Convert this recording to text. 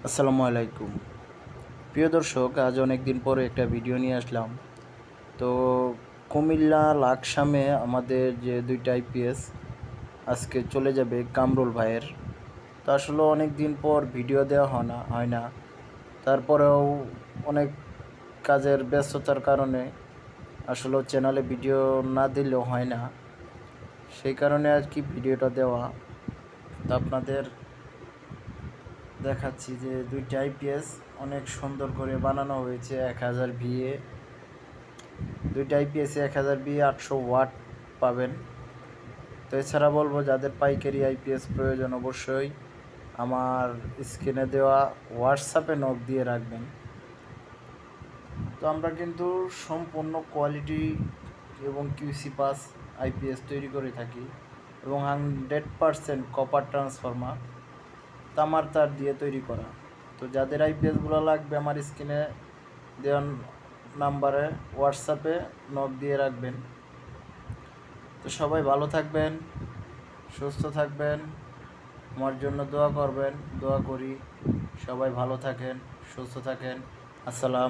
আসসালামু আলাইকুম। প্রিয় দর্শক, আজ অনেক দিন পরে একটা ভিডিও নিয়ে আসলাম। তো কুমিল্লা লাকসামে আমাদের যে দুইটা আইপিএস আজকে চলে যাবে কামরুল ভাইয়ের। তো আসলে অনেক দিন পর ভিডিও দেওয়া হয় না। তারপরেও অনেক কাজের ব্যস্ততার কারণে আসলে চ্যানেলে ভিডিও না দিলেও হয় না, সেই কারণে আর কি ভিডিওটা দেওয়া। তো আপনাদের দেখাচ্ছি যে দুইটা আইপিএস অনেক সুন্দর করে বানানো হয়েছে। 1000 ভিএ দুইটা আইপিএসে 1000 ভিএ 800 ওয়াট পাবেন। তো এছাড়া বলবো, যাদের পাইকারি আইপিএস প্রয়োজন অবশ্যই আমার স্ক্রিনে দেওয়া হোয়াটসঅ্যাপে নক দিয়ে রাখবেন। তো আমরা কিন্তু সম্পূর্ণ কোয়ালিটি এবং কিউসি পাস আইপিএস তৈরি করে থাকি এবং 100% কপার ট্রান্সফর্মার তামার তার দিয়ে তৈরি করা। তো যাদের আইপিএসগুলো লাগবে আমার স্ক্রিনে দেওয়া নাম্বারে হোয়াটসঅ্যাপে নক দিয়ে রাখবেন। তো সবাই ভালো থাকবেন, সুস্থ থাকবেন, আমার জন্য দোয়া করবেন। দোয়া করি সবাই ভালো থাকেন, সুস্থ থাকেন। আসসালাম।